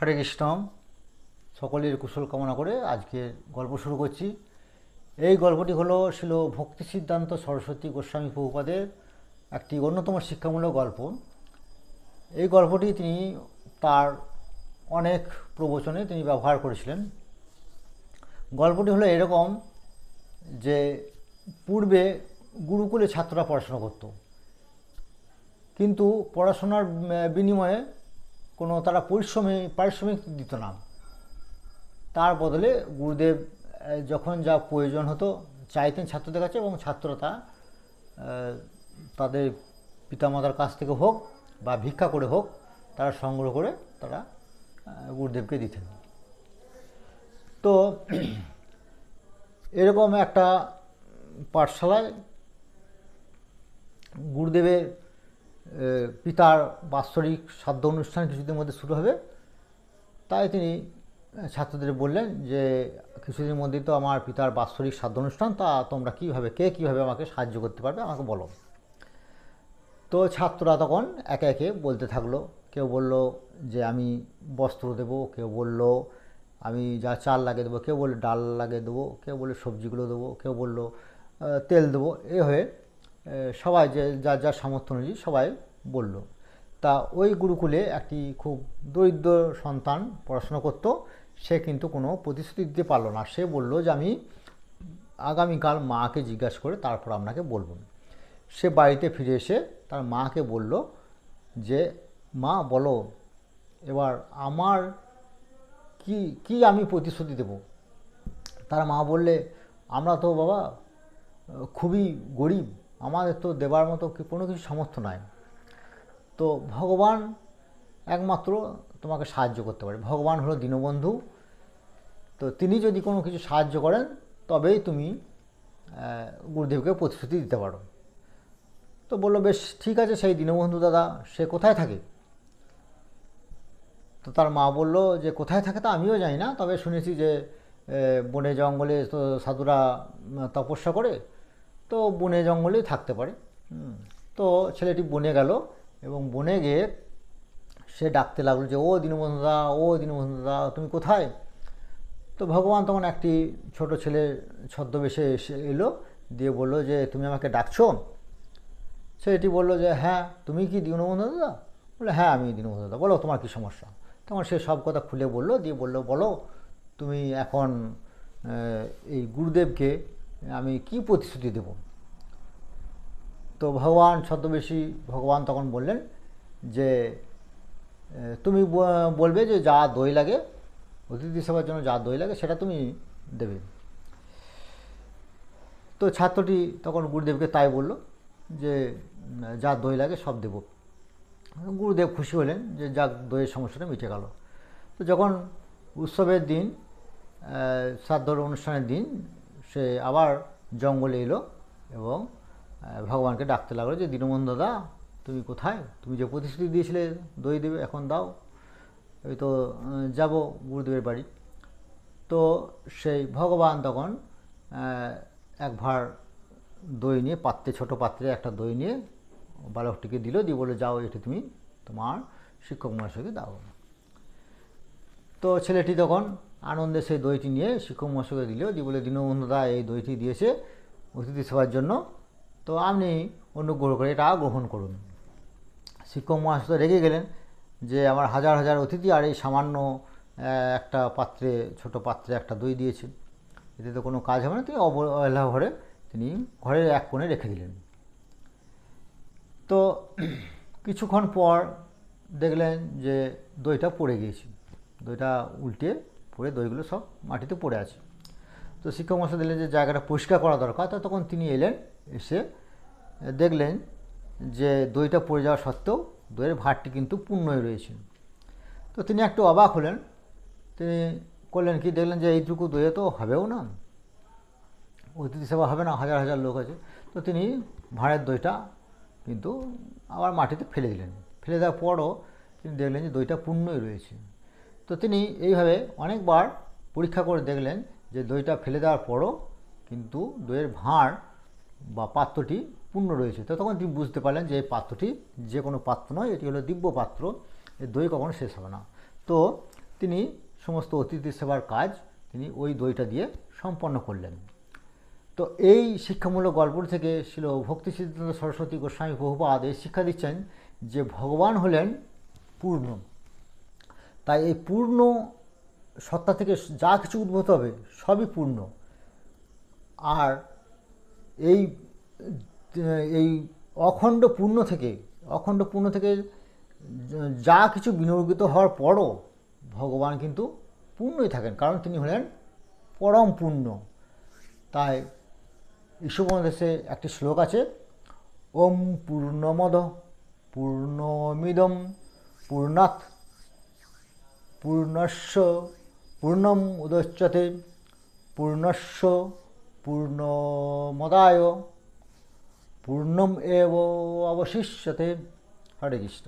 হরে কৃষ্ণ। সকলের কুশল কামনা করে আজকে গল্প শুরু করছি। এই গল্পটি হলো ছিল ভক্তি সিদ্ধান্ত সরস্বতী গোস্বামী প্রভুপাদের একটি অন্যতম শিক্ষামূলক গল্প। এই গল্পটি তিনি তার অনেক প্রবচনে তিনি ব্যবহার করেছিলেন। গল্পটি হলো এরকম যে পূর্বে গুরুকুলে ছাত্ররা পড়াশোনা করত, কিন্তু পড়াশোনার বিনিময়ে কোনো তারা পারিশ্রমিক দিত না। তার বদলে গুরুদেব যখন যা প্রয়োজন হতো চাইতেন ছাত্রদের কাছে, এবং ছাত্ররা তা তাদের পিতামাতার কাছ থেকে হোক বা ভিক্ষা করে হোক তারা সংগ্রহ করে তারা গুরুদেবকে দিতেন। তো এরকম একটা পাঠশালায় গুরুদেবের পিতার বাৎসরিক শ্রাদ্ধ অনুষ্ঠান কিছুদিনের মধ্যে শুরু হবে। তাই তিনি ছাত্রদের বললেন যে কিছুদিনের মধ্যেই তো আমার পিতার বাৎসরিক শ্রাদ্ধ অনুষ্ঠান, তা তোমরা কে কীভাবে আমাকে সাহায্য করতে পারবে আমাকে বলো। তো ছাত্ররা তখন একে একে বলতে থাকলো। কেউ বলল যে আমি বস্ত্র দেবো, কেউ বলল আমি যা চাল লাগিয়ে দেবো, কেউ বলল ডাল লাগিয়ে দেবো, কেউ বলল সবজিগুলো দেবো, কেউ বলল তেল দেবো। এ হয়ে সবাই যে যার যার সামর্থ্য অনুযায়ী সবাই বলল। তা ওই গুরুকুলে একটি খুব দরিদ্র সন্তান পড়াশোনা করত। সে কিন্তু কোনো প্রতিশ্রুতি দিতে পারল না। সে বলল যে আমি আগামীকাল মাকে জিজ্ঞাসা করে তারপর আপনাকে বলব। সে বাড়িতে ফিরে এসে তার মাকে বলল যে মা বলো এবার আমার কি আমি প্রতিশ্রুতি দেব। তার মা বললে আমরা তো বাবা খুবই গরিব, আমাদের তো দেবার মতো কোনো কিছু সামর্থ্য নাই। তো ভগবান একমাত্র তোমাকে সাহায্য করতে পারে, ভগবান হলো দীনবন্ধু। তো তিনি যদি কোনো কিছু সাহায্য করেন তবেই তুমি গুরুদেবকে প্রতিশ্রুতি দিতে পারো। তো বললো বেশ ঠিক আছে, সেই দীনবন্ধু দাদা সে কোথায় থাকে? তো তার মা বলল যে কোথায় থাকে তা আমিও জানি না, তবে শুনেছি যে বনে জঙ্গলে তো সাধুরা তপস্যা করে, তো বনে জঙ্গলেই থাকতে পারে। তো ছেলেটি বনে গেল এবং বনে গিয়ে সে ডাকতে লাগলো যে ও দীনবন্ধুদা, ও দীনবন্ধুদা তুমি কোথায়? তো ভগবান তখন একটি ছোট ছেলে ছদ্মবেশে এসে এলো, দিয়ে বলল যে তুমি আমাকে ডাকছো? ছেলেটি বলল যে হ্যাঁ, তুমি কি দীনবন্ধু দাদা? বলে হ্যাঁ আমি দীনবন্ধু দাদা, বলো তোমার কী সমস্যা। তখন সে সব কথা খুলে বলল, দিয়ে বলো তুমি এখন এই গুরুদেবকে আমি কি প্রতিশ্রুতি দেব। তো ভগবান ছদ্মবেশী ভগবান তখন বললেন যে তুমি বলবে যে যা দই লাগে, অতিথি সেবার জন্য যা দই লাগে সেটা তুমি দেবে। তো ছাত্রটি তখন গুরুদেবকে তাই বলল যে যা দই লাগে সব দেব। গুরুদেব খুশি হলেন যে যাক দইয়ের সমস্যাটা মিটে গেল। তো যখন উৎসবের দিন, শ্রাদ্ধর অনুষ্ঠানের দিন, সে আবার জঙ্গলে এলো এবং ভগবানকে ডাকতে লাগলো যে দীনবন্ধু দাদা তুমি কোথায়? তুমি যে প্রতিশ্রুতি দিয়েছিলে দই দেবে, এখন দাও। ওই তো যাব গুরুদেবের বাড়ি। তো সেই ভগবান তখন এক ভাঁড় দই নিয়ে ছোটো পাত্রে একটা দই নিয়ে বালকটিকে দিল, দিয়ে বলে যাও এটি তুমি তোমার শিক্ষক মহাশয়কে দাও। তো ছেলেটি তখন আনন্দে সেই দইটি নিয়ে শিক্ষক মহাশয়কে দিল, দিয়ে বলে দীনবন্ধুদা এই দইটি দিয়েছে অতিথি সেবার জন্য, তো আপনি অনুগ্রহ করে এটা গ্রহণ করুন। শিক্ষক মহাশয় রেগে গেলেন যে আমার হাজার হাজার অতিথি আর এই সামান্য একটা পাত্রে, ছোট পাত্রে একটা দই দিয়েছে, এতে তো কোনো কাজ হবে না। তিনি অবহেলা ভরে তিনি ঘরের এক কোণে রেখে দিলেন। তো কিছুক্ষণ পর দেখলেন যে দইটা পড়ে গিয়েছে, দইটা উল্টে পড়ে দইগুলো সব মাটিতে পড়ে আছে। তো শিক্ষক মহাশয় দিলেন যে জায়গাটা পরিষ্কার করা দরকার। তো তখন তিনি এলেন, এসে দেখলেন যে দইটা পড়ে যাওয়া সত্ত্বেও দইয়ের ভাঁড়টি কিন্তু পূর্ণই রয়েছে। তো তিনি একটু অবাক হলেন। তিনি করলেন কি, দেখলেন যে এইটুকু দইয়ে তো হবেও না, অতিথি সেবা হবে না, হাজার হাজার লোক আছে। তো তিনি ভাঁড়ের দইটা কিন্তু আবার মাটিতে ফেলে দিলেন। ফেলে দেওয়ার পরও তিনি দেখলেন যে দইটা পূর্ণই রয়েছে। তো তিনি এইভাবে অনেকবার পরীক্ষা করে দেখলেন যে দইটা ফেলে দেওয়ার পরও কিন্তু দইয়ের ভাঁড় বা পাত্রটি পূর্ণ রয়েছে। তো তখন তিনি বুঝতে পারলেন যে এই পাত্রটি যে কোনো পাত্র নয়, এটি হলো দিব্য পাত্র, এর দই কখনো শেষ হবে না। তো তিনি সমস্ত অতিথি সেবার কাজ তিনি ওই দইটা দিয়ে সম্পন্ন করলেন। তো এই শিক্ষামূলক গল্প থেকে ছিল ভক্তি সিদ্ধান্ত সরস্বতী গোস্বামী প্রভুপাদ এই শিক্ষা দিচ্ছেন যে ভগবান হলেন পূর্ণ। তাই এই পূর্ণ সত্তা থেকে যা কিছু উদ্ভূত হবে সবই পূর্ণ। আর এই এই অখণ্ড পূর্ণ থেকে যা কিছু বিনির্গত হওয়ার পরও ভগবান কিন্তু পূর্ণই থাকেন, কারণ তিনি হলেন পরম পূর্ণ। তাই ঈশ্বরোপনিষদে একটি শ্লোক আছে, ওম পূর্ণমদ পূর্ণমিদম পূর্ণাৎ পূর্ণস্য পূর্ণম উদচ্যতে পূর্ণস্য পূর্ণমদায় পূর্ণম এব অবশিষ্যতে। হরে কৃষ্ণ।